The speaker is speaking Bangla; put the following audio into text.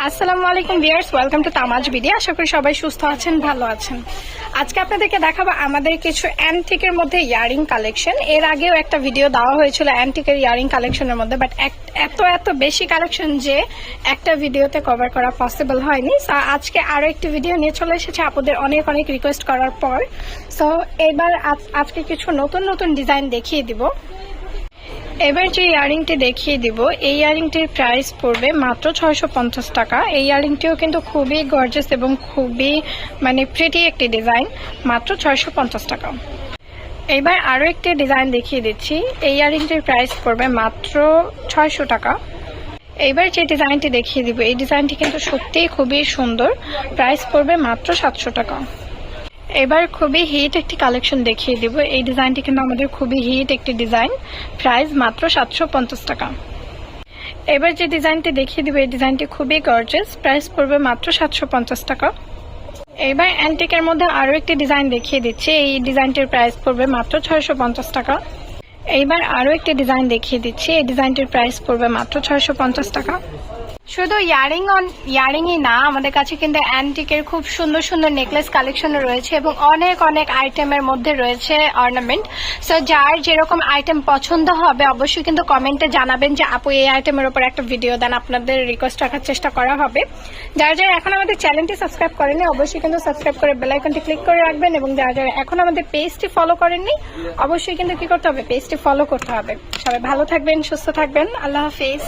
আসসালামু আলাইকুম ভিউয়ার্স, ওয়েলকাম টু তামাজ বিডি। আশা করি সবাই সুস্থ আছেন, ভালো আছেন। আজকে আপনাদেরকে দেখাবো আমাদের কিছু অ্যান্টিকের মধ্যে ইয়ারিং কালেকশন। এর আগেও একটা ভিডিও দেওয়া হয়েছিল অ্যান্টিকের ইয়ারিং কালেকশনের মধ্যে, বাট এত বেশি কালেকশন যে একটা ভিডিওতে কভার করা পসিবল হয়নি। সো আজকে আরও একটি ভিডিও নিয়ে চলে এসেছে আপনাদের অনেক রিকোয়েস্ট করার পর। সো এবার আজকে কিছু নতুন ডিজাইন দেখিয়ে দিব। এবার যে ইয়ারিংটি দেখিয়ে দিব, এই ইয়ারিংটির প্রাইস পড়বে মাত্র 650 টাকা। এই ইয়ারিংটিও কিন্তু খুবই গর্জিয়াস এবং খুবই প্রিটি একটি ডিজাইন, মাত্র 650 টাকা। এবার আরও একটি ডিজাইন দেখিয়ে দিচ্ছি। এই ইয়ারিংটির প্রাইস পড়বে মাত্র 600 টাকা। এইবার যে ডিজাইনটি দেখিয়ে দিব, এই ডিজাইনটি কিন্তু সত্যিই খুবই সুন্দর, প্রাইস পড়বে মাত্র 700 টাকা। এবার খুবই হিট একটি কালেকশন দেখিয়ে দিব। এই ডিজাইনটি কিন্তু আমাদের খুবই হিট একটি ডিজাইন, প্রাইস মাত্র 750 টাকা। এবার যে ডিজাইনটি দেখিয়ে দিব, এই ডিজাইনটি খুবই গর্জিয়াস, প্রাইস পড়বে মাত্র 750 টাকা। এবার অ্যান্টিকের মধ্যে আরও একটি ডিজাইন দেখিয়ে দিচ্ছি। এই ডিজাইনটির প্রাইস পড়বে মাত্র 650 টাকা। এইবার আরও একটি ডিজাইন দেখিয়ে দিচ্ছি। এই ডিজাইনটির প্রাইস পড়বে মাত্র 650 টাকা। শুধু ইয়ারিংই না, আমাদের কাছে কিন্তু অ্যান্টিকের খুব সুন্দর নেকলেস কালেকশনও রয়েছে এবং অনেক আইটেমের মধ্যে রয়েছে অর্নামেন্ট। সো যার যেরকম আইটেম পছন্দ হবে অবশ্যই কিন্তু কমেন্টে জানাবেন যে আপু এই আইটেমের উপর একটা ভিডিও দেন, আপনাদের রিকোয়েস্ট রাখার চেষ্টা করা হবে। যারা এখন আমাদের চ্যানেলটি সাবস্ক্রাইব করেননি অবশ্যই কিন্তু সাবস্ক্রাইব করে বেল আইকনটি ক্লিক করে রাখবেন, এবং যারা এখন আমাদের পেজটি ফলো করেননি অবশ্যই কিন্তু কি করতে হবে, পেজটি ফলো করতে হবে। সবাই ভালো থাকবেন, সুস্থ থাকবেন, আল্লাহ হাফিজ।